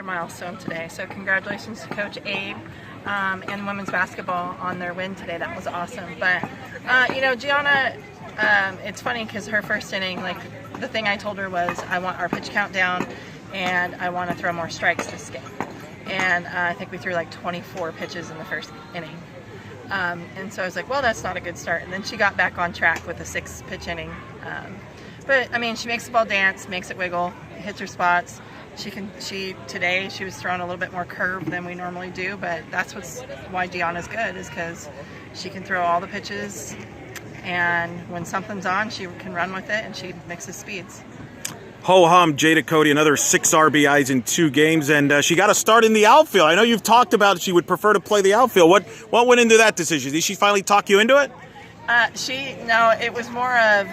Milestone today. So congratulations to Coach Abe and women's basketball on their win today. That was awesome. But Gianna, it's funny because her first inning, like the thing I told her was, I want our pitch count down and I want to throw more strikes this game. And I think we threw like 24 pitches in the first inning. And so I was like, well, that's not a good start. And then she got back on track with a 6-pitch inning. But I mean, she makes the ball dance, makes it wiggle, hits her spots. Today she was throwing a little bit more curve than we normally do, but that's why Gianna's good, is because she can throw all the pitches, and when something's on, she can run with it, and she mixes speeds. Ho-hum, Jada Cody, another 6 RBIs in 2 games, and she got a start in the outfield. I know you've talked about she would prefer to play the outfield. What went into that decision? Did she finally talk you into it? No, it was more of,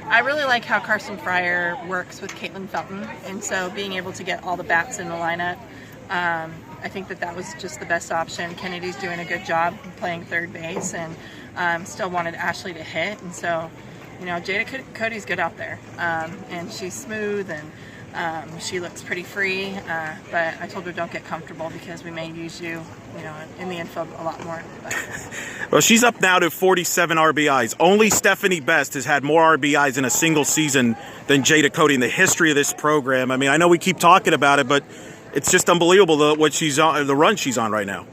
I really like how Carson Fryer works with Caitlin Felton, and so being able to get all the bats in the lineup, I think that was just the best option. Kennedy's doing a good job playing third base, and still wanted Ashley to hit, and so, Jada Cody's good out there, and she's smooth, and she looks pretty free, but I told her don't get comfortable because we may use you, in the infield a lot more. Well, she's up now to 47 RBIs. Only Stephanie Best has had more RBIs in a single season than Jada Cody in the history of this program. I mean, I know we keep talking about it, but it's just unbelievable what she's on, the run she's on right now.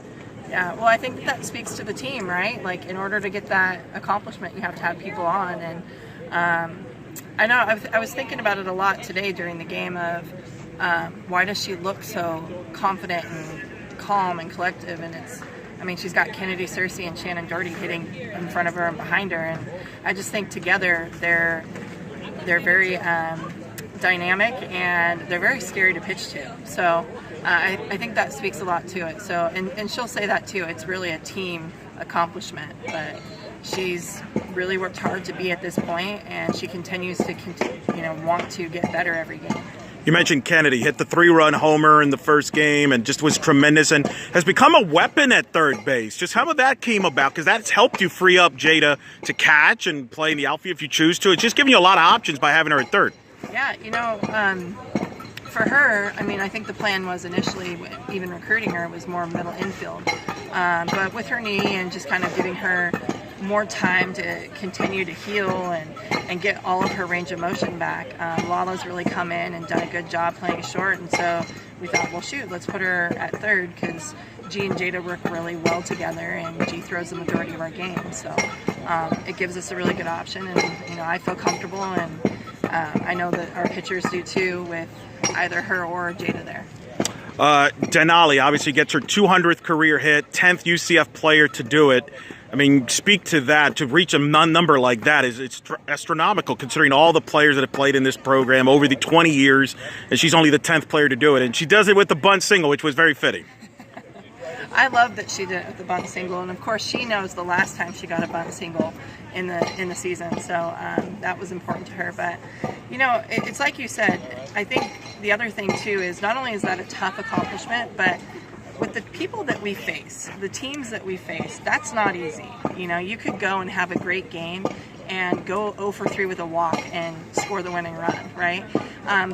Yeah, well, I think that speaks to the team, right? Like, in order to get that accomplishment, you have to have people on. And I know I was thinking about it a lot today during the game of why does she look so confident and calm and collective? And she's got Kennedy, Cersei, and Shannon Doherty hitting in front of her and behind her. And I just think together they're very dynamic, and they're very scary to pitch to. So I think that speaks a lot to it. So and she'll say that too. It's really a team accomplishment, but she's really worked hard to be at this point, and she continues to want to get better every game. You mentioned Kennedy hit the 3-run homer in the first game and just was tremendous and has become a weapon at third base. Just how that came about, because that's helped you free up Jada to catch and play in the outfield if you choose to. It's just giving you a lot of options by having her at third. Yeah, for her, I think the plan was initially, even recruiting her, was more middle infield. But with her knee and just kind of giving her more time to continue to heal and get all of her range of motion back, Lala's really come in and done a good job playing short. And so we thought, well, shoot, let's put her at third, because G and Jada work really well together, and G throws the majority of our games. So it gives us a really good option, and I feel comfortable, and I know that our pitchers do too, with either her or Jada there. Denali obviously gets her 200th career hit, 10th UCF player to do it. Speak to that. To reach a number like that it's astronomical, considering all the players that have played in this program over the 20 years, and she's only the 10th player to do it. And she does it with the bunt single, which was very fitting. I love that she did it with the bunt single, and of course she knows the last time she got a bunt single in the season, so that was important to her. But it's like you said, I think the other thing too is not only is that a tough accomplishment, but with the people that we face, the teams that we face, that's not easy. You could go and have a great game and go 0 for 3 with a walk and score the winning run, right?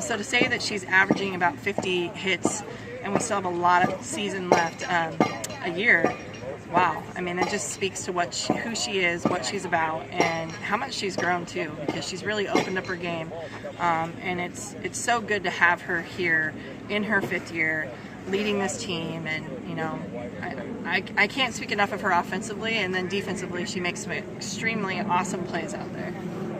So to say that she's averaging about 50 hits and we still have a lot of season left, a year, wow. It just speaks to who she is, what she's about, and how much she's grown too, because she's really opened up her game. And it's so good to have her here in her 5th year, leading this team, and I can't speak enough of her offensively, and then defensively she makes some extremely awesome plays out there.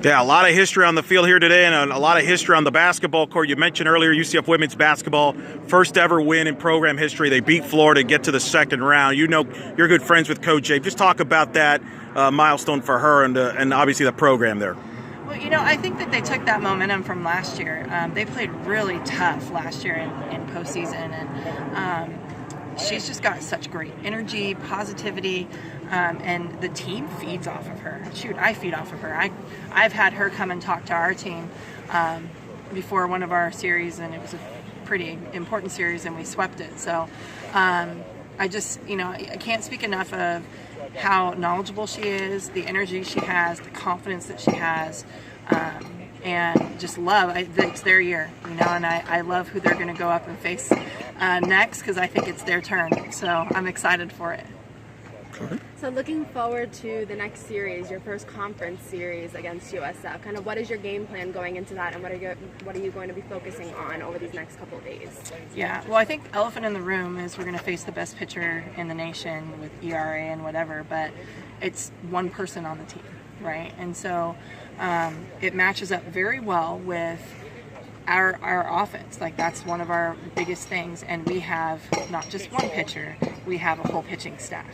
Yeah, a lot of history on the field here today, and a lot of history on the basketball court. You mentioned earlier UCF women's basketball, first ever win in program history. They beat Florida, get to the second round. You're good friends with Coach Abe. Just talk about that milestone for her and obviously the program there. Well, I think that they took that momentum from last year. They played really tough last year in postseason, and she's just got such great energy, positivity, and the team feeds off of her. Shoot, I feed off of her. I've had her come and talk to our team before one of our series, and it was a pretty important series, and we swept it. So I just, I can't speak enough of how knowledgeable she is, the energy she has, the confidence that she has, and just love. It's their year, and I love who they're going to go up and face next, because I think it's their turn. So I'm excited for it. So looking forward to the next series, your first conference series against USF. Kind of what is your game plan going into that, and what are you going to be focusing on over these next couple of days? Yeah, well, I think elephant in the room is we're going to face the best pitcher in the nation with ERA and whatever, but it's one person on the team, right? And so it matches up very well with our offense. Like, that's one of our biggest things, and we have not just one pitcher, we have a whole pitching staff.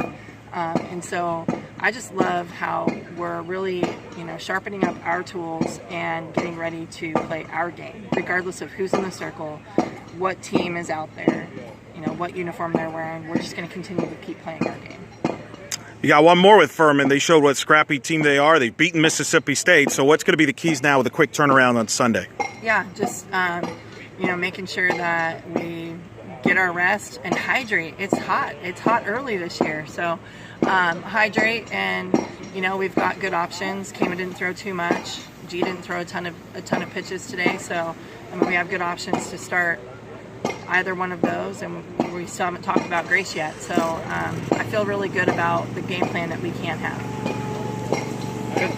And so I just love how we're really, sharpening up our tools and getting ready to play our game, regardless of who's in the circle, what team is out there, what uniform they're wearing. We're just going to continue to keep playing our game. You got one more with Furman. They showed what scrappy team they are. They've beaten Mississippi State. So what's going to be the keys now with a quick turnaround on Sunday? Yeah, just, making sure that we get our rest and hydrate. It's hot. It's hot early this year. So hydrate, and, we've got good options. Kama didn't throw too much. G didn't throw a ton of pitches today. So, we have good options to start either one of those, and we still haven't talked about Grace yet. So I feel really good about the game plan that we can have. Good.